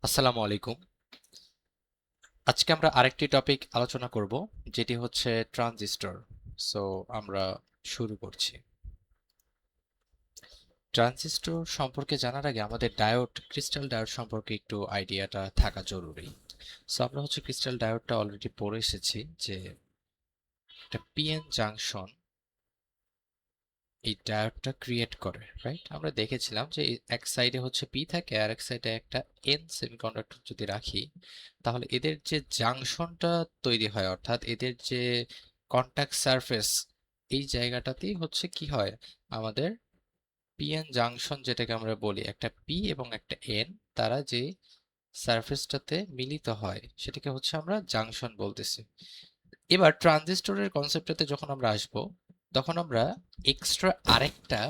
আসসালামু আলাইকুম। আজকে আমরা আরেকটি টপিক আলোচনা করব, যেটি হচ্ছে ট্রানজিস্টর। সো আমরা শুরু করছি। ট্রানজিস্টর সম্পর্কে জানার আগে আমাদের ডায়োড, ক্রিস্টাল ডায়োড সম্পর্কে একটু আইডিয়াটা থাকা জরুরি। সো আমরা হচ্ছে ক্রিস্টাল ডায়োডটা অলরেডি পড়ে এসেছি যে একটা পিএন জাংশন এই ডায়োডটা ক্রিয়েট করে, রাইট? আমরা দেখেছিলাম যে এক সাইডে হচ্ছে পি থাকে আর এক সাইডে একটা এন সেমিকন্ডাক্টর যদি রাখি, তাহলে এদের যে জাংশনটা তৈরি হয়, অর্থাৎ এদের যে কন্টাক্ট সারফেস, এই জায়গাটাতেই হচ্ছে কি হয়, আমাদের পিএন জাংশন যেটাকে আমরা বলি, একটা পি এবং একটা এন, তারা যে সারফেসটাতে মিলিত হয় সেটাকে হচ্ছে আমরা জাংশন বলতেছি। এবার ট্রানজিস্টরের কনসেপ্টটাতে যখন আমরা আসব, তখন আমরা এক্সট্রা আরেকটা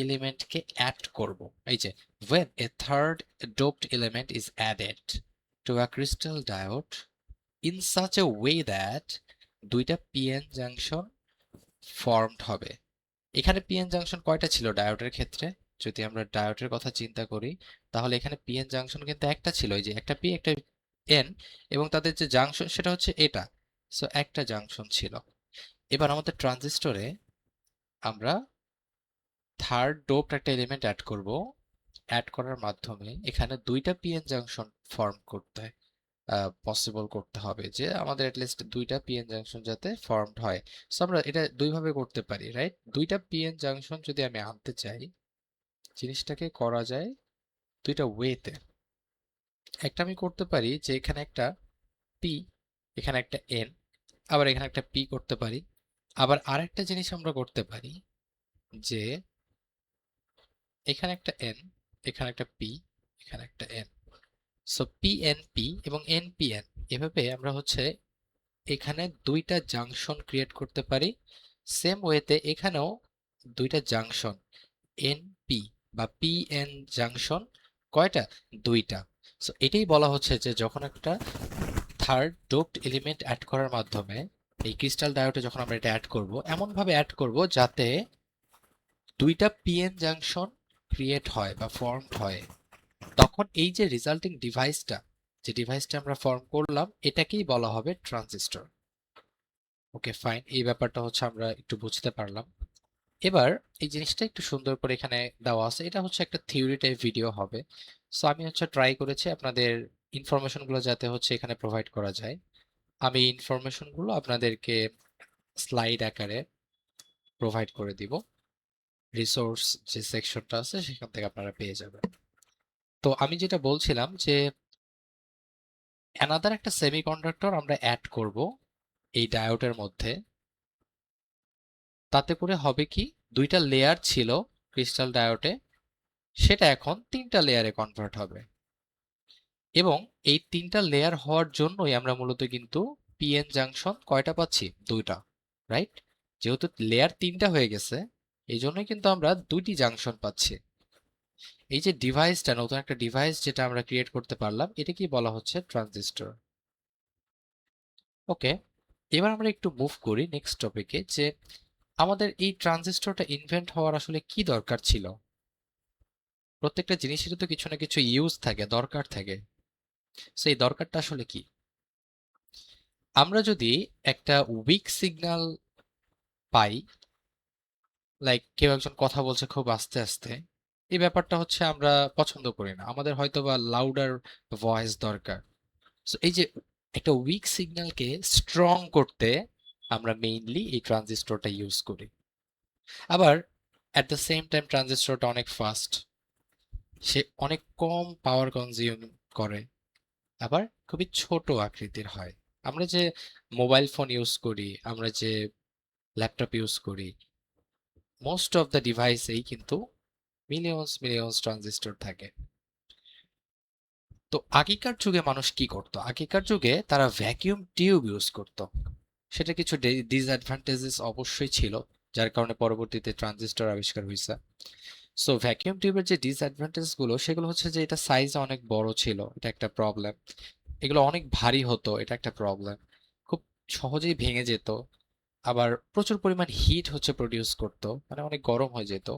এলিমেন্টকে অ্যাড করব। এই যে when a third doped element is added to a crystal diode in such a way that দুইটা পিএন জাংশন ফর্মড হবে। এখানে পিএন জাংশন কয়টা ছিল ডায়োডের ক্ষেত্রে? যদি আমরা ডায়োডের কথা চিন্তা করি, তাহলে এখানে পিএন জাংশন কিন্তু একটা ছিল, এই যে একটা পি একটা এন, এবং তাদের যে জাংশন সেটা হচ্ছে এটা। সো একটা জাংশন ছিল। এবার আমাদের ট্রানজিস্টরে আমরা থার্ড ডোপড একটা এলিমেন্ট অ্যাড করব। অ্যাড করার মাধ্যমে এখানে দুইটা পিএন জাংশন ফর্ম করতে পসিবল করতে হবে, যে আমাদের অ্যাটলিস্ট দুইটা পিএন জাংশন যাতে ফর্মড হয়। সো আমরা এটা দুইভাবে করতে পারি, রাইট? দুইটা পিএন জাংশন যদি আমি আনতে চাই, জিনিসটাকে করা যায় দুইটা ওয়েতে। একটা আমি করতে পারি যে এখানে একটা পি, এখানে একটা এন, আবার এখানে একটা পি করতে পারি। আবার আরেকটা জিনিস আমরা করতে পারি যে এখানে একটা এন, এখানে একটা পি, এখানে একটা এন। সো পিএনপি এবং এনপিএন, এভাবে আমরা হচ্ছে এখানে দুইটা জাংশন ক্রিয়েট করতে পারি। সেম ওয়েতে এখানেও দুইটা জাংশন এনপি বা পিএন জাংশন, কয়টা? দুইটা। সো এটাই বলা হচ্ছে যে যখন একটা থার্ড ডোপড এলিমেন্ট অ্যাড করার মাধ্যমে, এই ক্রিস্টাল ডায়োডে যখন আমরা এটা অ্যাড করব, এমন ভাবে অ্যাড করব যাতে দুইটা পিএন জাংশন ক্রিয়েট হয় বা ফর্মড হয়, তখন এই যে রেজাল্টিং ডিভাইসটা, যে ডিভাইসটা আমরা ফর্ম করলাম, এটাকেই বলা হবে ট্রানজিস্টর। ওকে, ফাইন। এই ব্যাপারটা হচ্ছে আমরা একটু বুঝতে পারলাম। এবার এই জিনিসটা একটু সুন্দর করে এখানে দেওয়া আছে, এটা হচ্ছে একটা থিওরি টাইপ ভিডিও হবে। সো আমি হচ্ছে ট্রাই করেছি আপনাদের ইনফরমেশনগুলো যাতে হচ্ছে এখানে প্রোভাইড করা যায়। আমি ইনফরমেশনগুলো আপনাদেরকে স্লাইড আকারে প্রোভাইড করে দিব। রিসোর্স যে সেকশনটা আছে সেখান থেকে আপনারা পেয়ে যাবেন। তো আমি যেটা বলছিলাম যে অ্যানাদার একটা সেমিকন্ডাক্টর আমরা অ্যাড করব এই ডায়োডের মধ্যে। তাতে করে হবে কি, দুইটা লেয়ার ছিল ক্রিস্টাল ডায়োডে, সেটা এখন তিনটা লেয়ারে কনভার্ট হবে। এবং এই তিনটা লেয়ার হওয়ার জন্যই আমরা মূলত কিন্তু পিএন জাংশন কয়টা পাচ্ছি? দুইটা, রাইট? যেহেতু লেয়ার তিনটা হয়ে গেছে, এই জন্যই কিন্তু আমরা দুইটি জাংশন পাচ্ছি। এই যে ডিভাইসটা, নতুন একটা ডিভাইস যেটা আমরা ক্রিয়েট করতে পারলাম, এটা কি বলা হচ্ছে? ট্রানজিস্টর। ওকে, এবার আমরা একটু মুভ করি নেক্সট টপিকে, যে আমাদের এই ট্রানজিস্টরটা ইনভেন্ট হওয়ার আসলে কি দরকার ছিল? প্রত্যেকটা জিনিসেরই তো কিছু না কিছু ইউজ থাকে, দরকার থাকে। সো এই দরকারটা আসলে কি? আমরা যদি একটা উইক সিগন্যাল পাই, লাইক কেউ একজন কথা বলছে খুব আস্তে আস্তে, এই ব্যাপারটা হচ্ছে আমরা পছন্দ করি না, আমাদের হয়তো বা লাউডার ভয়েস দরকার। সো এই যে একটা উইক সিগন্যালকে স্ট্রং করতে আমরা মেইনলি এই ট্রানজিস্টরটা ইউজ করি। আবার অ্যাট দ্য সেম টাইম ট্রানজিস্টরটা অনেক ফাস্ট, সে অনেক কম পাওয়ার কনজিউম করে, আবার খুবই ছোট আকৃতির হয়। আমরা যে মোবাইল ফোন ইউজ করি, আমরা যে ল্যাপটপ ইউজ করি, মোস্ট অফ দ্য ডিভাইসেই কিন্তু মিলিয়ন্স মিলিয়ন্স ট্রানজিস্টর থাকে। তো আগেকার যুগে মানুষ কি করতো? আগেকার যুগে তারা ভ্যাকিউম টিউব ইউজ করতো। সেটা কিছু ডিসঅ্যাডভান্টেজেস অবশ্যই ছিল, যার কারণে পরবর্তীতে ট্রানজিস্টর আবিষ্কার হয়েছে। সো ভ্যাকিউম টিউবের যে ডিসঅ্যাডভান্টেজ গুলো, সেগুলো হচ্ছে যে এটা সাইজ অনেক বড় ছিল, এটা একটা প্রবলেম। এগুলো অনেক ভারী হতো, এটা একটা প্রবলেম। খুব সহজেই ভেঙে যেত। আবার প্রচুর পরিমাণ হিট হচ্ছে প্রডিউস করতো, মানে অনেক গরম হয়ে যেত।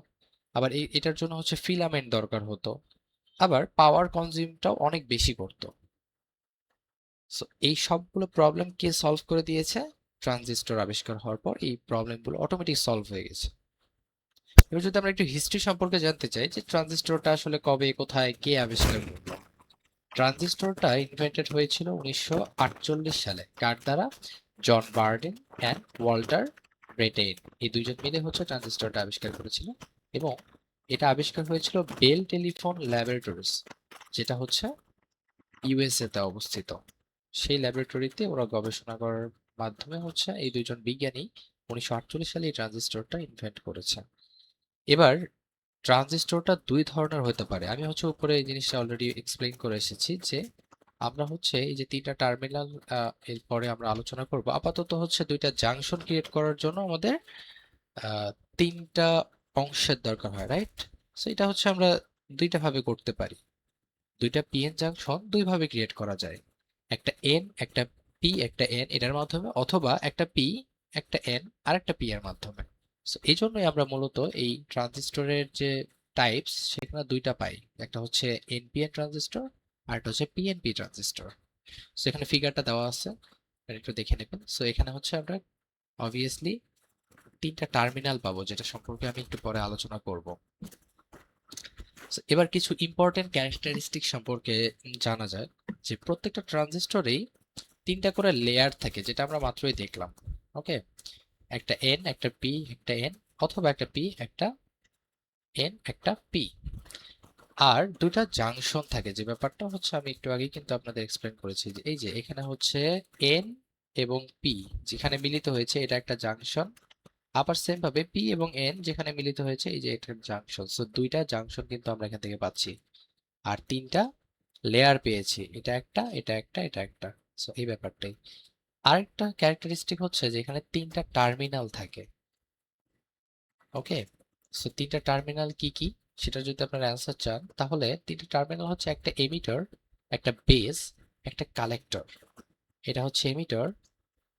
আবার এটার জন্য হচ্ছে ফিলামেন্ট দরকার হতো। আবার পাওয়ার কনজিউমটাও অনেক বেশি করতো। সো এই সবগুলো প্রবলেম কে সলভ করে দিয়েছে? ট্রানজিস্টর আবিষ্কার হওয়ার পর এই প্রবলেমগুলো অটোমেটিক সলভ হয়ে গেছে। এবার যদি আমরা একটু হিস্ট্রি সম্পর্কে জানতে চাই যে ট্রানজিস্টরটা আসলে কবে, কোথায়, কে আবিষ্কার করলো। ট্রানজিস্টরটা ইনভেন্টেড হয়েছিল 1948 সালে। কার দ্বারা? জন বার্ডিন অ্যান্ড ওয়াল্টার ব্রেটেইন, এই দুইজন মিলে হচ্ছে ট্রানজিস্টরটা আবিষ্কার করেছিল। এবং এটা আবিষ্কার হয়েছিল বেল টেলিফোন ল্যাবরেটরিজ, যেটা হচ্ছে ইউএসএ তে অবস্থিত। সেই ল্যাবরেটরিতে ওরা গবেষণা করার মাধ্যমে হচ্ছে এই দুইজন বিজ্ঞানী 1948 সালে এই ট্রানজিস্টরটা ইনভেন্ট করেছে। এবার ট্রানজিস্টরটা দুই ধরনের হতে পারে। আমি হচ্ছে উপরে এই জিনিসটা অলরেডি এক্সপ্লেইন করে এসেছি যে আমরা হচ্ছে এই যে তিনটা টার্মিনাল, এরপরে আমরা আলোচনা করব। আপাতত হচ্ছে দুইটা জাংশন ক্রিয়েট করার জন্য আমাদের আহ, তিনটা অংশের দরকার হয়, রাইট? সো এটা হচ্ছে আমরা দুইটা ভাবে করতে পারি। দুইটা পিএন জাংশন দুই ভাবে ক্রিয়েট করা যায়। একটা এন, একটা পি, একটা এন এটার মাধ্যমে, অথবা একটা পি, একটা এন আর একটা পি এর মাধ্যমে। সো এই জন্যই আমরা মূলত এই ট্রানজিস্টরের যে টাইপস সেখানে দুইটা পাই। একটা হচ্ছে এনপিএন ট্রানজিস্টর আর একটা হচ্ছে পিএনপি ট্রানজিস্টর। সো এখানে ফিগারটা দেওয়া আছে, আপনারা একটু দেখে নেবেন। সো এখানে হচ্ছে আমরা অবভিয়াসলি তিনটা টার্মিনাল পাবো, যেটা সম্পর্কে আমি একটু পরে আলোচনা করব। So, এবার কিছু ইম্পর্টেন্ট ক্যারেক্টারিস্টিক সম্পর্কে জানা যায় যে প্রত্যেকটা ট্রানজিস্টরেই তিনটা করে লেয়ার থাকে, যেটা আমরা মাত্রই দেখলাম। ওকে, একটা এন, একটা পি, একটা এন, অথবা একটা পি, একটা এন, একটা পি। আর দুটা জাংশন থাকে, যে ব্যাপারটা হচ্ছে আমি একটু আগে কিন্তু আপনাদের এক্সপ্লেন করেছি যে এই যে এখানে হচ্ছে এন এবং পি যেখানে মিলিত হয়েছে এটা একটা জাংশন। আবার সেম ভাবে পি এবং এন যেখানে মিলিত হয়েছে এই যে এটা জাংশন। সো দুইটা জাংশন কিন্তু আমরা এখান থেকে পাচ্ছি। আর তিনটা লেয়ার পেয়েছি, এটা একটা, এটা একটা, এটা একটা। সো এই ব্যাপারটাই। আরেকটা ক্যারেক্টারিস্টিক হচ্ছে যে এখানে তিনটা টার্মিনাল থাকে। ওকে, সো তিনটা টার্মিনাল কি কি সেটা যদি আপনারা অ্যান্সার চান, তাহলে তিনটা টার্মিনাল হচ্ছে একটা এমিটর, একটা বেস, একটা কালেক্টর। এটা হচ্ছে এমিটর,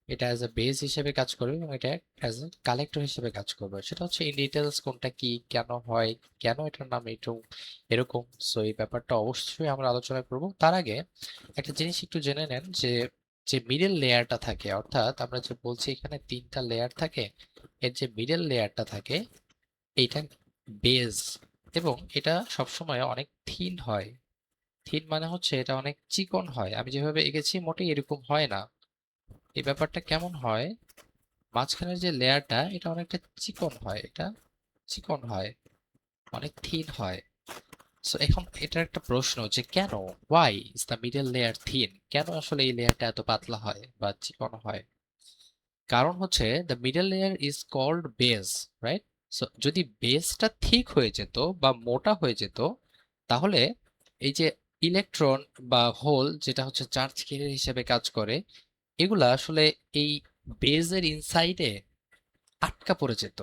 এটা অ্যাজ এ বেস হিসেবে কাজ করবে এবং এটা অ্যাজ এ কালেক্টর হিসেবে কাজ করবে। সেটা হচ্ছে ইন ডিটেলস কোনটা কি, কেন হয়, কেন এটার নাম এরকম এরকম। সো এই ব্যাপারটা অবশ্যই আমরা আলোচনা করব। তার আগে একটা জিনিস একটু জেনে নেন যে যে মিডল লেয়ারটা থাকে, অর্থাৎ আমরা যে বলছি এখানে তিনটা লেয়ার থাকে, এর যে মিডল লেয়ারটা থাকে এইটা বেজ, এবং এটা সবসময় অনেক থিন হয়। থিন মানে হচ্ছে এটা অনেক চিকন হয়। আমি যেভাবে এঁকেছি মোটেই এরকম হয় না। এই ব্যাপারটা কেমন হয়, মাঝখানের যে লেয়ারটা এটা অনেকটা চিকন হয়, এটা চিকন হয়, অনেক থিন হয়। সো এখন এটা একটা প্রশ্ন যে কেন, why is the middle layer thin, কেন আসলে এই লেয়ারটা এত পাতলা হয় বা চিকন হয়? কারণ হচ্ছে the middle layer is called base, right? So যদি বেসটা ঠিক হয়ে যেত বা মোটা হয়ে যেত, তাহলে এই যে ইলেকট্রন বা হোল যেটা হচ্ছে চার্জ ক্যারিয়ার হিসেবে কাজ করে, এগুলা আসলে এই বেজের ইনসাইডে আটকা পড়ে যেত।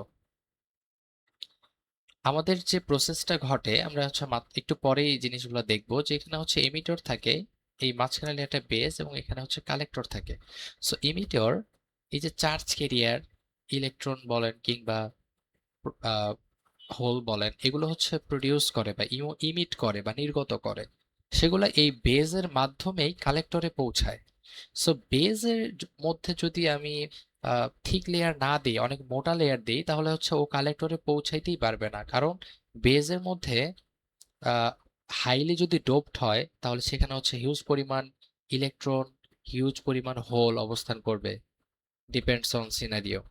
আমাদের যে প্রসেসটা ঘটে আমরা হচ্ছে একটু পরে এই জিনিসগুলো দেখবো, যে এখানে হচ্ছে এমিটর থাকে, এই মাঝখানে একটা বেস, এবং এখানে হচ্ছে কালেক্টর থাকে। সো এমিটর এই যে চার্জ ক্যারিয়ার, ইলেকট্রন বলেন কিংবা হোল বলেন, এগুলো হচ্ছে প্রডিউস করে বা ইমিট করে বা নির্গত করে, সেগুলো এই বেজের মাধ্যমেই কালেক্টরে পৌঁছায়। সো বেজের মধ্যে যদি আমি থিক লেয়ার না দিই, অনেক মোটা লেয়ার দিই, তাহলে হচ্ছে ও কালেক্টরে পৌঁছাইতেই পারবে না। কারণ বেজের মধ্যে হাইলি যদি ডোপড হয় তাহলে সেখানে হচ্ছে হিউজ পরিমাণ ইলেকট্রন, হিউজ পরিমাণ হোল অবস্থান করবে, depends on scenario.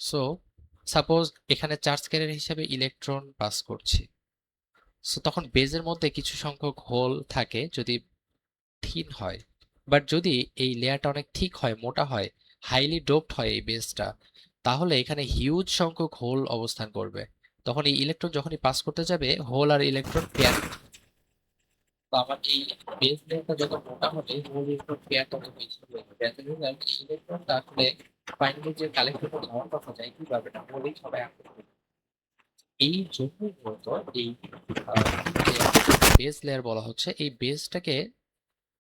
So suppose এখানে চার্জ ক্যারিয়ার হিসেবে ইলেকট্রন পাস করছি, সো তখন বেজের মধ্যে কিছু সংখ্যক হোল থাকে যদি থিন হয়। বাট যদি এই লেয়ারটা অনেক থিক হয়, মোটা হয়, হাইলি ডোপড হয় এই বেসটা, তাহলে এখানে হিউজ সংখ্যক হোল অবস্থান করবে। তখন এই ইলেকট্রন যখনই পাস করতে যাবে, হোল আর ইলেকট্রন পেয়ার। তো আমার এই বেস লেয়ারটা যত মোটা হবে, হোল ইলেকট্রন পেয়ার তত বেশি হয়ে যাবে। অ্যাজ এ রেজাল্ট ইলেকট্রনটা আসলে ফাইনালি যে কালেক্টর হওয়ার কথা যায় কি পারবে না, হোলেই সবাই আটকে পড়বে। এই জন্যই মূলত এই বেস লেয়ার বলা হচ্ছে, এই বেসটাকে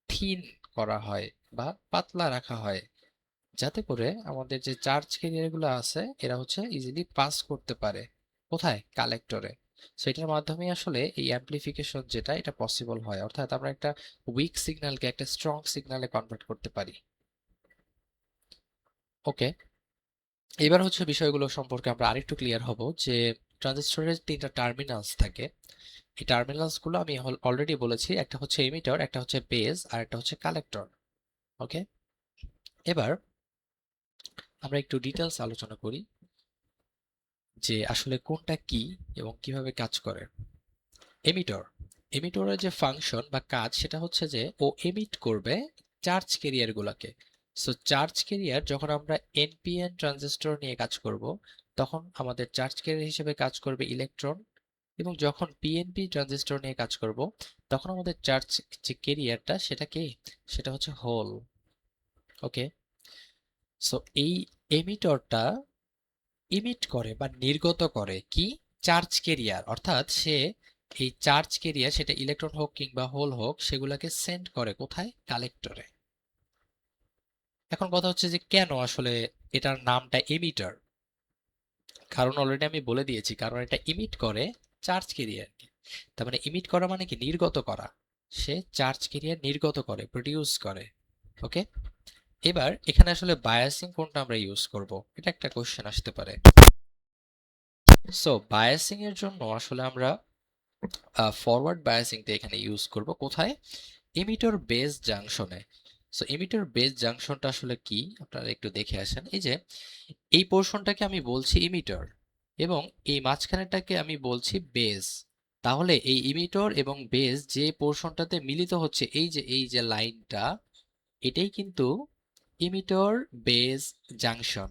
থিন করা হয় বা পাতলা রাখা হয়, যাতে করে আমাদের যে চার্জ ক্যারিয়ার গুলো আছে এরা হচ্ছে ইজিলি পাস করতে পারে। কোথায়? কালেক্টরে। সেটার মাধ্যমে আসলে এই অ্যামপ্লিফিকেশন যেটা এটা পসিবল হয়, অর্থাৎ আমরা একটা উইক সিগন্যালকে একটা স্ট্রং সিগন্যালে কনভার্ট করতে পারি। ওকে, এবার হচ্ছে বিষয়গুলো সম্পর্কে আমরা আরেকটু ক্লিয়ার হব যে ট্রানজিস্টরের তিনটা টার্মিনালস থাকে। এই টার্মিনালস গুলো আমি অলরেডি বলেছি, একটা হচ্ছে এমিটার, একটা হচ্ছে বেস, আর একটা হচ্ছে কালেক্টর। ওকে, এবার আমরা একটু ডিটেলস আলোচনা করি যে আসলে কোনটা কি এবং কিভাবে কাজ করে। এমিটর, এমিটরের যে ফাংশন বা কাজ সেটা হচ্ছে যে ও এমিট করবে চার্জ ক্যারিয়ার গুলাকে। সো চার্জ ক্যারিয়ার, যখন আমরা এনপিএন ট্রানজিস্টর নিয়ে কাজ করব তখন আমাদের চার্জ ক্যারিয়ার হিসেবে কাজ করবে ইলেকট্রন, এবং যখন পিএনপি ট্রানজিস্টর নিয়ে কাজ করব তখন আমাদের চার্জ যে ক্যারিয়ারটা সেটা কি, সেটা হচ্ছে হোল। ওকে, সো এই এমিটরটা ইমিট করে বা নির্গত করে কি, চার্জ ক্যারিয়ার, অর্থাৎ সে এই চার্জ ক্যারিয়ার সেটা ইলেকট্রন হোক কিংবা হোল হোক সেগুলাকে সেন্ড করে কোথায়, কালেক্টরে। এখন কথা হচ্ছে যে কেন আসলে এটার নামটা এমিটার, কারণ অলরেডি আমি বলে দিয়েছি, কারণ এটা ইমিট করে চার্জ ক্যারিয়ারকে। তার মানে ইমিট করা মানে কি, নির্গত করা। সে চার্জ ক্যারিয়ার নির্গত করে, প্রডিউস করে। ওকে, এবার এখানে আসলে বায়াসিং কোনটা আমরা ইউজ করব, এটা একটা কোশ্চেন আসতে পারে। সো বায়াসিং এর জন্য আসলে আমরা ফরওয়ার্ড বায়াসিংটা এখানে ইউজ করব কোথায়, এমিটর বেস জাংশনে। সো এমিটর বেস জাংশনটা আসলে কি আপনারা একটু দেখে আসেন। এই যে এই পোর্শনটাকে আমি বলছি ইমিটর এবং এই মাঝখানেরটাকে আমি বলছি বেস। তাহলে এই ইমিটর এবং বেস যে পোর্শনটাতে মিলিত হচ্ছে, এই যে লাইনটা, এটাই কিন্তু ইমিটর বেস জাংশন।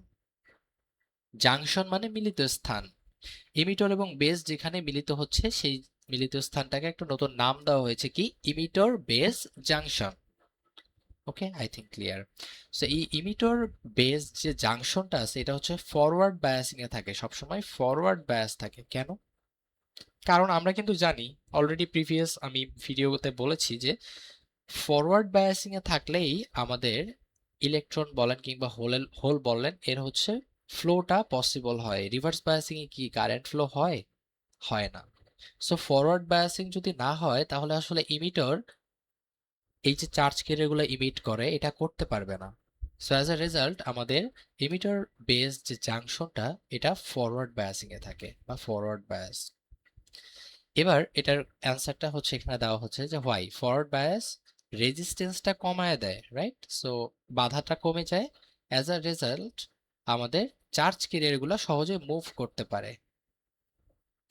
জাংশন মানে মিলিত স্থান। ইমিটর এবং বেস যেখানে মিলিত হচ্ছে সেই মিলিত স্থানটাকে একটা নতুন নাম দেওয়া হয়েছে কি, emitter base junction. Okay, I think clear. So এই ইমিটর বেস যে জাংশনটা আছে এটা হচ্ছে ফরওয়ার্ড বায়াসিং এ থাকে, সবসময় ফরওয়ার্ড বায়াস থাকে। কেন? কারণ আমরা কিন্তু জানি, অলরেডি প্রিভিয়াস আমি ভিডিওতে বলেছি যে ফরওয়ার্ড বায়াসিং এ থাকলেই আমাদের ইলেকট্রন বলেন কিংবা হোল বলেন এর হচ্ছে ফ্লোটা পসিবল হয়। রিভার্স বায়াসিং এ কি কারেন্ট ফ্লো হয়? হয় না। সো ফরওয়ার্ড বায়াসিং যদি না হয় তাহলে আসলে ইমিটর এই যে চার্জ ক্যারিয়ারগুলো ইমিট করে এটা করতে পারবে না। সো অ্যাজ এ রেজাল্ট আমাদের ইমিটর বেস যে জাংশনটা এটা ফরওয়ার্ড বায়াসিং এ থাকে বা ফরওয়ার্ড বায়াস। এবার এটার অ্যান্সারটা হচ্ছে এখানে দেওয়া হচ্ছে যে হোয়াই ফরওয়ার্ড বায়াস রেজিস্ট্যান্সটা কমায় দেয়, রাইট? সো বাধাটা কমে যায়, অ্যাজ আ রেজাল্ট আমাদের চার্জ ক্যারিয়ারগুলো সহজে মুভ করতে পারে।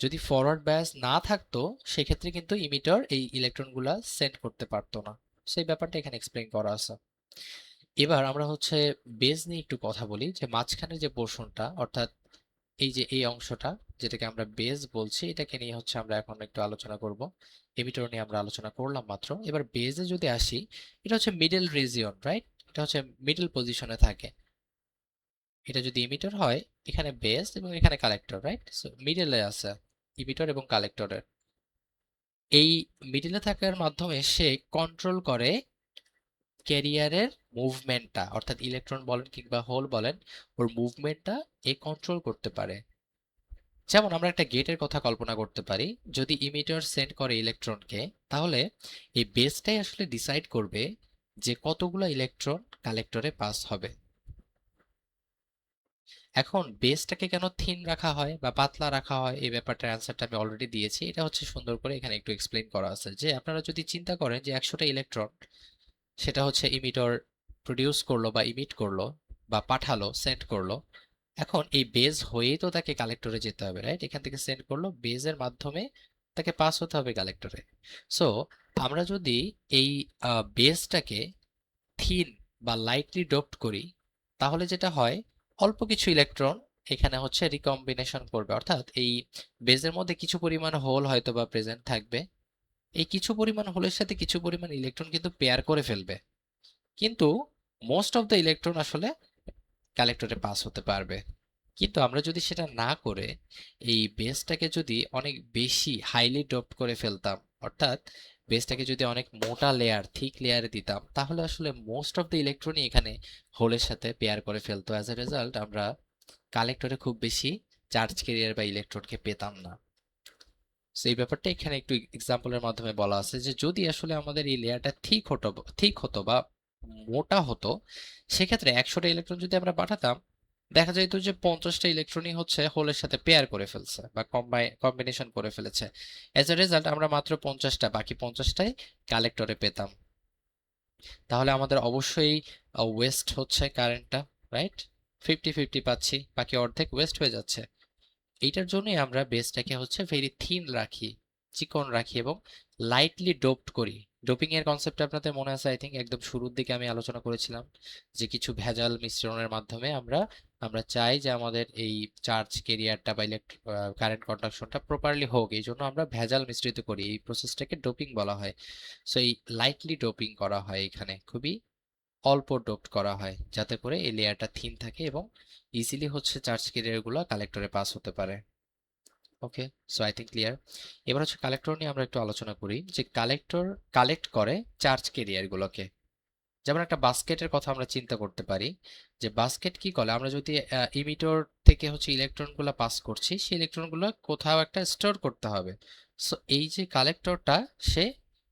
যদি ফরওয়ার্ড বায়াস না থাকতো সেক্ষেত্রে কিন্তু ইমিটর এই ইলেকট্রনগুলা সেন্ড করতে পারতো না। সেই ব্যাপারটা এখানে এক্সপ্লেইন করা আছে। এবার আমরা হচ্ছে বেস নিয়ে একটু কথা বলি, যে মাঝখানে যে পোর্শনটা, অর্থাৎ এই যে এই অংশটা যেটাকে আমরা বেস বলছি, এটাকে নিয়ে হচ্ছে আমরা এখন একটু আলোচনা করব। এমিটর নিয়ে আমরা আলোচনা করলাম মাত্র। এবার বেসে যদি আসি, এটা হচ্ছে মিডল রিজিয়ন, রাইট? এটা হচ্ছে মিডল পজিশনে থাকে। এটা যদি ইমিটর হয়, এখানে বেস এবং এখানে কালেক্টর, রাইট? সো মিডলে আছে ইমিটর এবং কালেক্টরের। এই মিডলে থাকার মাধ্যমে সে কন্ট্রোল করে ক্যারিয়ারের মুভমেন্টটা, অর্থাৎ ইলেকট্রন বলেন কিংবা হোল বলেন, ওর মুভমেন্টটা এ কন্ট্রোল করতে পারে। যেমন আমরা একটা গেটের কথা কল্পনা করতে পারি, যদি ইমিটার সেন্ড করে ইলেকট্রনকে, তাহলে এই বেসটাই আসলে ডিসাইড করবে যে কতগুলো ইলেকট্রন কালেক্টরে পাস হবে। এখন বেসটাকে কেন থিন রাখা হয় বা পাতলা রাখা হয় এই ব্যাপারটার অ্যান্সারটা আমি অলরেডি দিয়েছি। এটা হচ্ছে সুন্দর করে এখানে একটু এক্সপ্লেইন করা আছে, যে আপনারা যদি চিন্তা করেন যে 100টা ইলেকট্রন সেটা হচ্ছে ইমিটর প্রডিউস করলো বা ইমিট করলো বা পাঠালো, সেন্ড করলো। এখন এই বেজ হয়েই তো তাকে কালেক্টরে যেতে হবে, রাইট? এখান থেকে সেন্ড করলো, বেজের মাধ্যমে তাকে পাস হতে হবে কালেক্টরে। সো আমরা যদি এই বেজটাকে থিন বা লাইটলি ডোপড করি তাহলে যেটা হয়, অল্প কিছু ইলেকট্রন এখানে হচ্ছে রিকম্বিনেশন করবে, অর্থাৎ এই বেজের মধ্যে কিছু পরিমাণ হোল হয়তো বা প্রেজেন্ট থাকবে। এই কিছু পরিমাণ হোলের সাথে কিছু পরিমাণ ইলেকট্রন কিন্তু পেয়ার করে ফেলবে, কিন্তু মোস্ট অফ দ্য ইলেকট্রন আসলে কালেক্টরে পাস হতে পারবে। কিন্তু আমরা যদি সেটা না করে এই বেসটাকে যদি অনেক বেশি হাইলি ডোপড করে ফেলতাম, অর্থাৎ বেসটাকে যদি অনেক মোটা লেয়ার, থিক লেয়ারে দিতাম, তাহলে আসলে মোস্ট অফ দ্য ইলেকট্রনই এখানে হোলের সাথে পেয়ার করে ফেলতো। অ্যাজ এ রেজাল্ট আমরা কালেক্টরে খুব বেশি চার্জ ক্যারিয়ার বা ইলেকট্রনকে পেতাম না। এই ব্যাপারটা এখানে একটু এক্সাম্পলের মাধ্যমে বলা আছে যে যদি আসলে আমাদের এই লেয়ারটা ঠিক হতো বা মোটা হতো, সেক্ষেত্রে 100টা ইলেকট্রন যদি আমরা পাঠাতাম, দেখা যেত যে 50টা ইলেকট্রনই হচ্ছে হোলের সাথে পেয়ার করে ফেলছে বা কম্বিনেশন করে ফেলেছে। এজ এ রেজাল্ট আমরা মাত্র 50টা, বাকি 50টাই কালেক্টরে পেতাম। তাহলে আমাদের অবশ্যই ওয়েস্ট হচ্ছে কারেন্টটা, রাইট? 50-50 পাচ্ছি, বাকি অর্ধেক ওয়েস্ট হয়ে যাচ্ছে। এইটার জন্যই আমরা বেসটাকে হচ্ছে ভেরি থিন রাখি, চিকন রাখি এবং লাইটলি ডোপড করি। ডোপিং এর কনসেপ্ট আপনাদের মনে আছে, আই থিঙ্ক একদম শুরুর দিকে আমি আলোচনা করেছিলাম যে কিছু ভেজাল মিশ্রণের মাধ্যমে আমরা আমরা চাই যে আমাদের এই চার্জ ক্যারিয়ারটা বা কারেন্ট কন্ডাকশনটা প্রপারলি হোক, এই জন্য আমরা ভেজাল মিশ্রিত করি। এই প্রসেসটাকে ডোপিং বলা হয়। সো এই লাইটলি ডোপিং করা হয়, এখানে খুবই অল্প ডোপড করা হয় যাতে করে এই লেয়ারটা থিন থাকে এবং ইজিলি হচ্ছে চার্জ ক্যারিয়ারগুলো কালেক্টরে পাস হতে পারে। ওকে, সো আই থিঙ্ক ক্লিয়ার। এবার হচ্ছে কালেক্টর নিয়ে আমরা একটু আলোচনা করি যে কালেক্টর কালেক্ট করে চার্জ ক্যারিয়ারগুলোকে। যেমন একটা বাস্কেটের কথা আমরা চিন্তা করতে পারি যে বাস্কেট কি করে, আমরা যদি ইমিটর থেকে হচ্ছে ইলেকট্রনগুলো পাস করছি, সেই ইলেকট্রনগুলো কোথাও একটা স্টোর করতে হবে। সো এই যে কালেক্টরটা, সে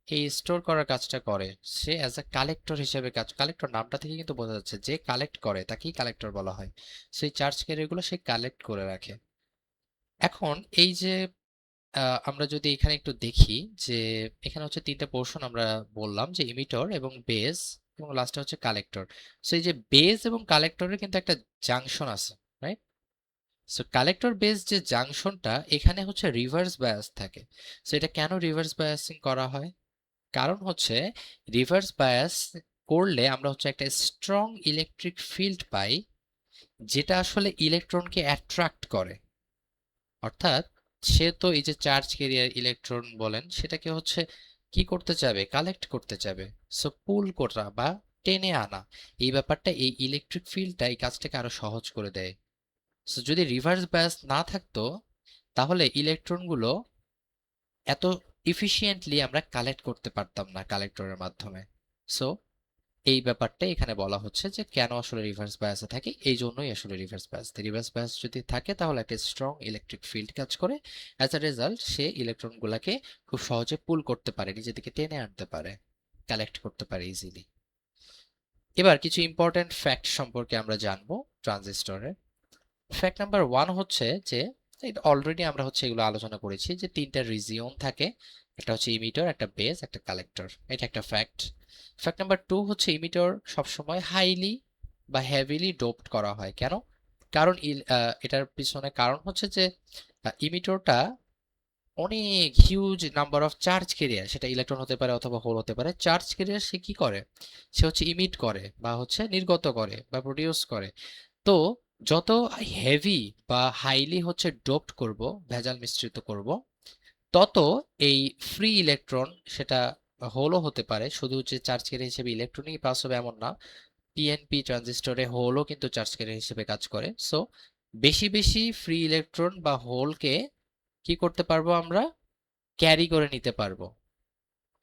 এই স্টোর করার কাজটা করে। সে অ্যাজ এ কালেক্টর হিসেবে কাজ, কালেক্টর নামটা থেকে কিন্তু বোঝা যাচ্ছে যে কালেক্ট করে, তাকেই কালেক্টর বলা হয়। সেই চার্জ ক্যারিয়ারগুলো সে কালেক্ট করে রাখে। এখন এই যে আমরা যদি এখানে একটু দেখি যে এখানে হচ্ছে তিনটা পোর্শন আমরা বললাম, যে ইমিটর এবং বেস এবং লাস্টে হচ্ছে কালেক্টর। সো এই যে বেস এবং কালেক্টরের কিন্তু একটা জাংশন আছে, রাইট? সো কালেক্টর বেস যে জাংশনটা, এখানে হচ্ছে রিভার্স বায়াস থাকে। সো এটা কেন রিভার্স বায়াসিং করা হয়? কারণ হচ্ছে রিভার্স বায়াস করলে আমরা হচ্ছে একটা স্ট্রং ইলেকট্রিক ফিল্ড পাই, যেটা আসলে ইলেকট্রনকে অ্যাট্রাক্ট করে। অর্থাৎ সে তো এই যে চার্জ ক্যারিয়ার ইলেকট্রন বলেন, সেটাকে হচ্ছে কি করতে চাবে, কালেক্ট করতে চাবে। সো পুল করা বা টেনে আনা, এই ব্যাপারটা এই ইলেকট্রিক ফিল্ডটা এই কাজটাকে আরো সহজ করে দেয়। সো যদি রিভার্স বায়াস না থাকতো, তাহলে ইলেকট্রনগুলো এত ইফিশিয়েন্টলি আমরা কালেক্ট করতে পারতাম না কালেক্টরের মাধ্যমে। সো এই ব্যাপারটা এখানে বলা হচ্ছে যে কেন আসলে রিভার্স বায়াসে থাকে, এই জন্যই আসলে রিভার্স বায়াস যদি থাকে তাহলে একটা স্ট্রং ইলেকট্রিক ফিল্ড কাজ করে। অ্যাজ আ রেজাল্ট সে ইলেকট্রনগুলোকে খুব সহজে পুল করতে পারে, নিজের দিকে টেনে আনতে পারে, কালেক্ট করতে পারে ইজিলি। এবার কিছু ইম্পর্টেন্ট ফ্যাক্ট সম্পর্কে আমরা জানবো ট্রানজিস্টরের। ফ্যাক্ট নাম্বার 1 হচ্ছে যে অলরেডি আমরা হচ্ছে এগুলো আলোচনা করেছি যে তিনটা রিজিয়ন থাকে, একটা হচ্ছে ইমিটর, একটা বেস, একটা কালেক্টর। এটা একটা ফ্যাক্ট। ফ্যাক্ট নাম্বার 2 হচ্ছে ইমিটর সবসময় হাইলি বা হেভিলি ডোপড করা হয়। কেন? কারণ এটার পিছনে কারণ হচ্ছে যে ইমিটরটা অনেক huge number of charge career, সেটা ইলেকট্রন হতে পারে অথবা হোল হতে পারে, চার্জ ক্যারিয়ার সে কি করে, সে হচ্ছে ইমিট করে বা হচ্ছে নির্গত করে বা প্রডিউস করে। তো যত হেভি বা হাইলি হচ্ছে ডোপড করব, ভেজাল মিশ্রিত করব, তত এই ফ্রি ইলেকট্রন, সেটা হোলও হতে পারে, শুধু যে চার্জ ক্যারিয়ার হিসেবে ইলেকট্রনই পাস হবে এমন না, পিএনপি ট্রানজিস্টরে হোলও কিন্তু চার্জ ক্যারিয়ার হিসেবে কাজ করে। সো বেশি বেশি ফ্রি ইলেকট্রন বা হোলকে কি করতে পারবো আমরা, ক্যারি করে নিতে পারবো।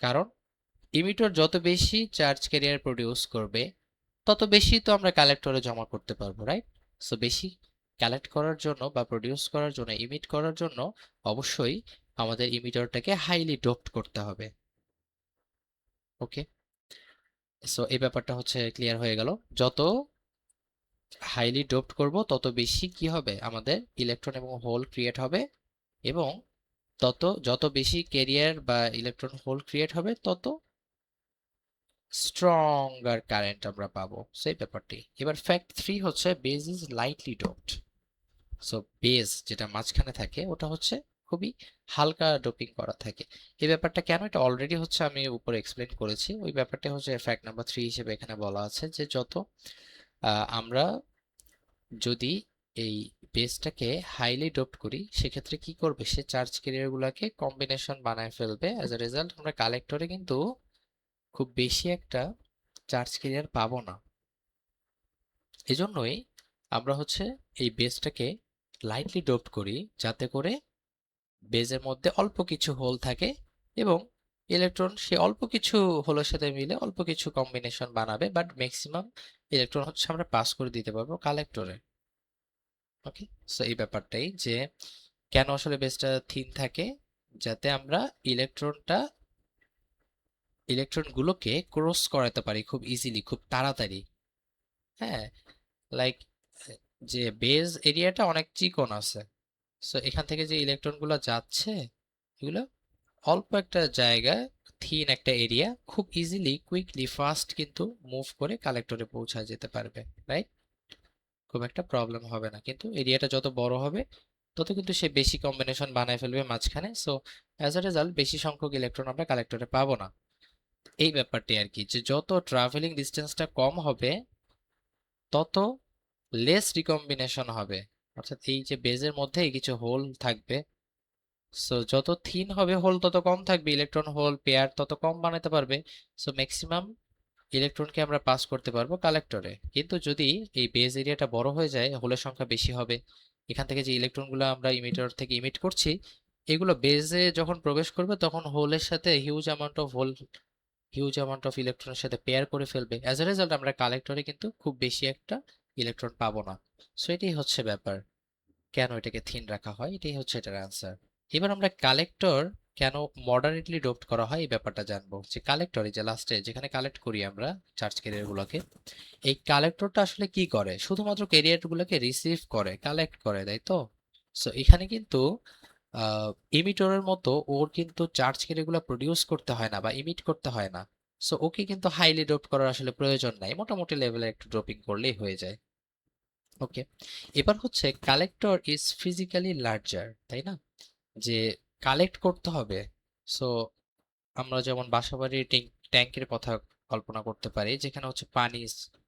কারণ ইমিটর যত বেশি চার্জ ক্যারিয়ার প্রডিউস করবে, তত বেশি তো আমরা কালেক্টরে জমা করতে পারবো, রাইট? সো বেশি কালেক্ট করার জন্য বা প্রডিউস করার জন্য, ইমিট করার জন্য অবশ্যই আমাদের ইমিটরটাকে হাইলি ডোপড করতে হবে। ওকে, সো এই ব্যাপারটা হচ্ছে ক্লিয়ার হয়ে গেল। যত হাইলি ডোপড করব তত বেশি কি হবে, আমাদের ইলেকট্রন এবং হোল ক্রিয়েট হবে, এবং যত বেশি ক্যারিয়ার বা ইলেকট্রন হোল ক্রিয়েট হবে, তত স্ট্রঙ্গার কারেন্ট আমরা পাবো। সেই ব্যাপারটি। এবার ফ্যাক্ট 3 হচ্ছে base is lightly doped. So base যেটা মাঝখানে থাকে ওটা হচ্ছে খুবই হালকা ডোপিং করা থাকে। এই ব্যাপারটা কেন, এটা অলরেডি হচ্ছে আমি উপরে এক্সপ্লেন করেছি। ওই ব্যাপারটা হচ্ছে ফ্যাক্ট নাম্বার 3 হিসেবে এখানে বলা আছে যে যত আমরা যদি এই বেসটাকে হাইলি ডোপড করি, সেক্ষেত্রে কি করবে, সে চার্জ ক্যারিয়ার গুলাকে কম্বিনেশন বানায় ফেলবে। অ্যাজ এ রেজাল্ট আমরা কালেক্টরে কিন্তু খুব বেশি একটা চার্জ ক্যারিয়ার পাবো না। এজন্যই আমরা হচ্ছে এই বেসটাকে লাইটলি ডোপড করি, যাতে করে বেজের মধ্যে অল্প কিছু হোল থাকে এবং ইলেকট্রন সে অল্প কিছু হোলের সাথে মিলে অল্প কিছু কম্বিনেশন বানাবে, বাট ম্যাক্সিমাম ইলেকট্রন হচ্ছে আমরা পাস করে দিতে পারবো কালেক্টরে। ওকে, সো এই ব্যাপারটাই যে কেন আসলে বেসটা থিন থাকে, যাতে আমরা ইলেকট্রনগুলোকে ক্রস করাতে পারি খুব ইজিলি, খুব তাড়াতাড়ি। হ্যাঁ, লাইক যে বেজ এরিয়াটা অনেক চিকন আছে, সো এখান থেকে যে ইলেকট্রনগুলো যাচ্ছে এগুলো অল্প একটা জায়গায়, থিন একটা এরিয়া, খুব ইজিলি কুইকলি ফাস্ট কিন্তু মুভ করে কালেক্টরে পৌঁছায় যেতে পারবে, রাইট? খুব একটা প্রবলেম হবে না, কিন্তু এরিয়াটা যত বড় হবে তত কিন্তু সে বেশি কম্বিনেশন বানায় ফেলবে মাঝখানে, সো অ্যাজ আ রেজাল্ট বেশি সংখ্যক ইলেকট্রন আমরা কালেক্টরে পাবো না। এই ব্যাপারটি আর কি, যে যত ট্রাভেলিং ডিস্টেন্সটা কম হবে তত লেস রিকম্বিনেশন হবে। অর্থাৎ এই যে বেজের মধ্যে কিছু হোল থাকবে, সো যত থিন হবে হোল তত কম থাকবে, ইলেকট্রন হোল পেয়ার তত কম বানাতে পারবে, সো ম্যাক্সিমাম ইলেকট্রনকে আমরা পাস করতে পারবো কালেক্টরে। কিন্তু যদি এই বেজ এরিয়াটা বড় হয়ে যায়, হোলের সংখ্যা বেশি হবে, এখান থেকে যে ইলেকট্রনগুলো আমরা ইমিটার থেকে ইমিট করছি এগুলো বেজে যখন প্রবেশ করবে তখন হোলের সাথে হিউজ অ্যামাউন্ট অফ ইলেকট্রনের সাথে পেয়ার করে ফেলবে, অ্যাজ এ রেজাল্ট আমরা কালেক্টরে কিন্তু খুব বেশি একটা ইলেকট্রন পাবো না। সো এটাই হচ্ছে ব্যাপার, কেন এটাকে থিন রাখা হয়, এটাই হচ্ছে এটার অ্যান্সার। এবার আমরা কালেক্টর কেন মডারেটলি ডোপড করা হয় এই ব্যাপারটা জানবো। যে কালেক্টর, এই যে লাস্টে যেখানে কালেক্ট করি আমরা চার্জ ক্যারিয়ার গুলোকে, এই কালেক্টরটা আসলে কি করে? শুধুমাত্র ক্যারিয়ার গুলোকে রিসিভ করে, কালেক্ট করে, তাই তো? সো এখানে কিন্তু ইমিটরের মতো ওর কিন্তু চার্জ ক্যারিয়ার গুলো প্রডিউস করতে হয় না বা ইমিট করতে হয় না। সো ওকে কিন্তু হাইলি ডোপড করার আসলে প্রয়োজন নাই, মোটামুটি লেভেলে একটু ড্রপিং করলেই হয়ে যায়। ওকে, এবার হচ্ছে কালেক্টর ইজ ফিজিক্যালি লার্জার, তাই না? যে কালেক্ট করতে হবে, সো আমরা যেমন বাসাবাড়ির ট্যাঙ্কের কথা কল্পনা করতে পারি, যেখানে হচ্ছে পানি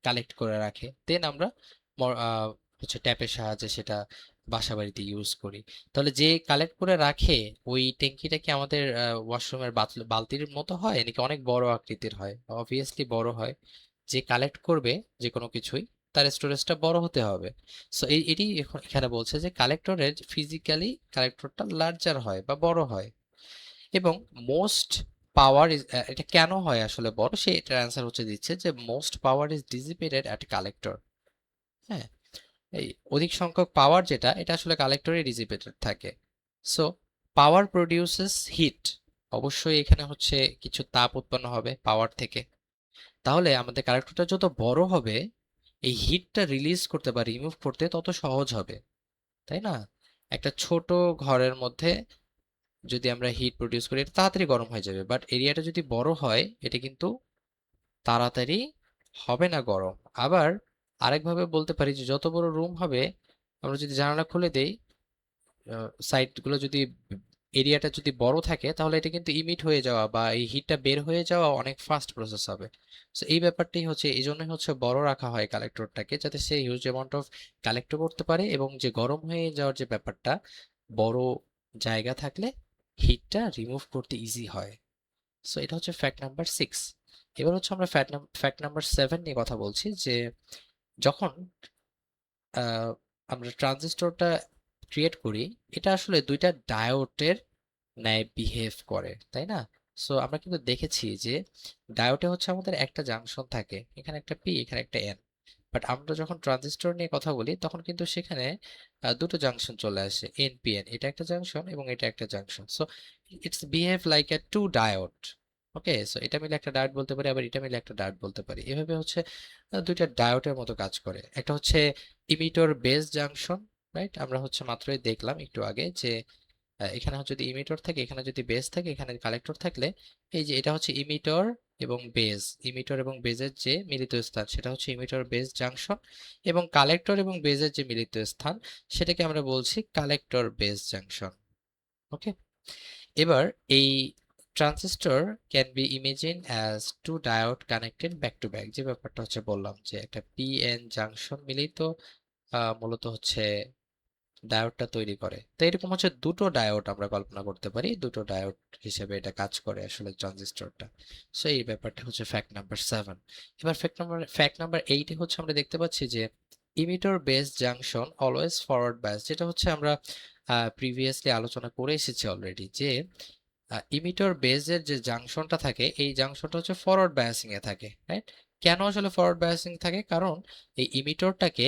কালেক্ট করে রাখে, দেন আমরা হচ্ছে ট্যাপের সাহায্যে সেটা বাসাবাড়িতে ইউজ করি। তাহলে যে কালেক্ট করে রাখে ওই ট্যাঙ্কিটা কি আমাদের ওয়াশরুমের বালতির মতো হয় নাকি অনেক বড় আকৃতির হয়? অবভিয়াসলি বড় হয়। যে কালেক্ট করবে যে কোনো কিছুই, তার স্টোরেজটা বড় হতে হবে। সো এটি এখন এখানে বলছে যে কালেক্টরের ফিজিক্যালি কালেক্টরটা লার্জার হয় বা বড় হয়, এবং মোস্ট পাওয়ার ইজ, এটা কেন হয় আসলে বড়, সে এটার অ্যান্সার হচ্ছে দিচ্ছে যে most power is dissipated at collector. হ্যাঁ, এই অধিক সংখ্যক পাওয়ার যেটা, এটা আসলে কালেক্টরে ডিসিপেটেড থাকে। সো পাওয়ার প্রডিউসেস হিট, অবশ্যই এখানে হচ্ছে কিছু তাপ উৎপন্ন হবে পাওয়ার থেকে। তাহলে আমাদের কালেক্টরটা যত বড় হবে এই হিটটা রিলিজ করতে বা রিমুভ করতে তত সহজ হবে, তাই না? একটা ছোট ঘরের মধ্যে যদি আমরা হিট প্রডিউস করি এটা তাড়াতাড়ি গরম হয়ে যাবে, বাট এরিয়াটা যদি বড় হয় এটা কিন্তু তাড়াতাড়ি হবে না গরম। আবার আরেকভাবে বলতে পারি যে যত বড় রুম হবে, আমরা যদি জানালা খুলে দেই, সাইড গুলো যদি, এরিয়াটা যদি বড় থাকে, তাহলে এটা কিন্তু ইমিট হয়ে যাওয়া বা এই হিটটা বের হয়ে যাওয়া অনেক ফাস্ট প্রসেস হবে। সো এই ব্যাপারটাই হচ্ছে, এই জন্যই হচ্ছে বড় রাখা হয় কালেক্টরটাকে, যাতে সে হিউজ অ্যামাউন্ট অফ কালেক্ট করতে পারে, এবং যে গরম হয়ে যাওয়ার যে ব্যাপারটা, বড় জায়গা থাকলে হিটটা রিমুভ করতে ইজি হয়। সো এটা হচ্ছে ফ্যাক্ট নাম্বার 6। এবার হচ্ছে আমরা ফ্যাক্ট নাম্বার 7 নিয়ে কথা বলছি, যে যখন আহ, আমরা ট্রানজিস্টরটা ক্রিয়েট করি, এটা আসলে দুইটা ডায়োডের ন্যায় বিহেভ করে, তাই না? সো আমরা কিন্তু দেখেছি যে ডায়োডে হচ্ছে আমাদের একটা জাংশন থাকে, এখানে একটা পি, এখানে একটা এন। বাট আমরা যখন ট্রানজিস্টর নিয়ে কথা বলি তখন কিন্তু সেখানে দুটো জাংশন চলে আসে, এন পি এন, এটা একটা জাংশন এবং এটা একটা junction. So it's behave like a two diode. Okay, so এটা মিলে একটা ডায়োড বলতে পারি, আবার এটা মিলে একটা ডায়োড বলতে পারি, এভাবে হচ্ছে দুইটা ডায়োডের মতো কাজ করে। একটা হচ্ছে ইমিটর বেস জাংশন, রাইট? আমরা হচ্ছে মাত্রই দেখলাম একটু আগে যে এখানে যদি ইমিটর থাকে, এখানে যদি বেস থাকে, এখানে কালেক্টর থাকলে, এই যে এটা হচ্ছে ইমিটর এবং বেস, ইমিটর এবং বেজের যে মিলিত স্থান সেটা হচ্ছে ইমিটর বেস জাংশন, এবং কালেক্টর এবং বেজের যে মিলিত স্থান সেটাকে আমরা বলছি কালেক্টর বেস জাংশন। ওকে, এবার এই transistor can be imagine as to diode connected back to back, যে ব্যাপারটা হচ্ছে বললাম যে একটা পি এন জাংশন মিলিত মূলত হচ্ছে ডায়োডটা তৈরি করে। তো এরকম হচ্ছে দুটো ডায়োড আমরা কল্পনা করতে পারি, দুটো ডায়োড হিসেবে এটা কাজ করে আসলে ট্রানজিস্টরটা। সো এই ব্যাপারটা হচ্ছে ফ্যাক্ট নাম্বার 7। এবার ফ্যাক্ট নাম্বার 8 হচ্ছে আমরা দেখতে পাচ্ছি যে emitter base junction always forward bias, যেটা হচ্ছে আমরা প্রিভিয়াসলি আলোচনা করে এসেছি অলরেডি, যে ইমিটর বেসের যে জাংশনটা থাকে এই জাংশনটা হচ্ছে ফরওয়ার্ড বায়াসিং এ থাকে, রাইট? কেন আসলে ফরওয়ার্ড বায়াসিং থাকে? কারণ এই ইমিটরটাকে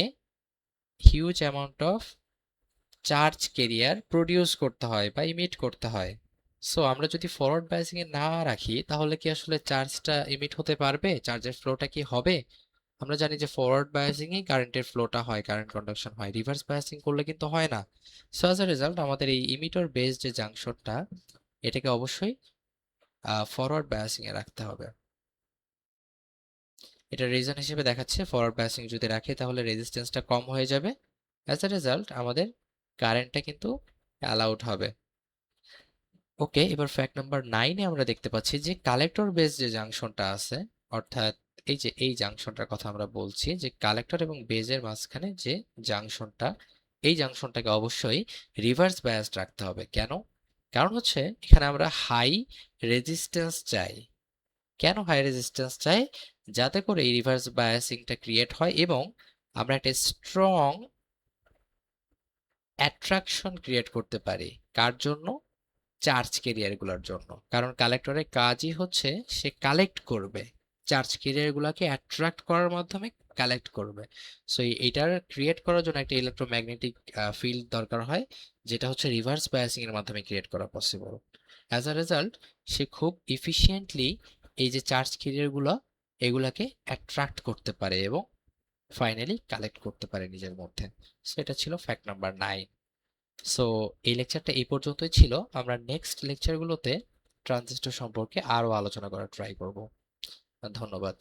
huge amount of charge carrier produce করতে হয় বা ইমিট করতে হয়। সো আমরা যদি ফরওয়ার্ড বায়াসিং এ না রাখি তাহলে কি আসলে চার্জটা ইমিট হতে পারবে, চার্জের ফ্লোটা কি হবে? আমরা জানি যে ফরওয়ার্ড বায়াসিং এ কারেন্টের ফ্লোটা হয়, কারেন্ট কন্ডাকশন হয়, রিভার্স বায়াসিং করলে কিন্তু হয় না। সো অ্যাজ এ রেজাল্ট আমাদের এই ইমিটর বেস যে জাংশনটা, এটাকে অবশ্যই ফরওয়ার্ড বায়াসিং এ রাখতে হবে। এটা রিজন হিসেবে দেখাচ্ছে ফরওয়ার্ড বায়াসিং যদি রাখে তাহলে রেজিস্ট্যান্সটা কম হয়ে যাবে, অ্যাজ এ রেজাল্ট আমাদের কারেন্টটা কিন্তু অ্যালাউড হবে। ওকে, এবার ফ্যাক্ট নাম্বার 9-এ আমরা দেখতে পাচ্ছি যে কালেক্টর বেস যে জাংশনটা আছে, অর্থাৎ এই যে এই জাংশনটার কথা আমরা বলছি, যে কালেক্টর এবং বেজের মাঝখানে যে জাংশনটা, এই জাংশনটাকে অবশ্যই রিভার্স বায়াসড রাখতে হবে। কেন? কারণ হচ্ছে এখানে আমরা হাই রেজিস্ট্যান্স চাই। কেন হাই রেজিস্ট্যান্স চাই? যাতে করে এই রিভার্স বায়াসিংটা ক্রিয়েট হয় এবং আমরা একটা স্ট্রং অ্যাট্রাকশন ক্রিয়েট করতে পারি। কার জন্য? চার্জ ক্যারিয়ারগুলোর জন্য। কারণ কালেক্টরের কাজই হচ্ছে সে কালেক্ট করবে, চার্জ ক্যারিয়ারগুলোকে অ্যাট্রাক্ট করার মাধ্যমে কালেক্ট করবে। সো এইটার ক্রিয়েট করার জন্য একটা ইলেকট্রোম্যাগনেটিক ফিল্ড দরকার হয়, যেটা হচ্ছে রিভার্স বায়াসিং এর মাধ্যমে ক্রিয়েট করা পসিবল। অ্যাজ আ রেজাল্ট সে খুব ইফিশিয়েন্টলি এই যে চার্জ ক্যারিয়ারগুলো, এগুলাকে অ্যাট্রাক্ট করতে পারে এবং ফাইনালি কালেক্ট করতে পারে নিজের মধ্যে। সেটা ছিল ফ্যাক্ট নাম্বার 9। সো এই লেকচারটা এই পর্যন্তই ছিল। আমরা নেক্সট লেকচারগুলোতে ট্রানজিস্টর সম্পর্কে আরো আলোচনা করার ট্রাই করব। ধন্যবাদ।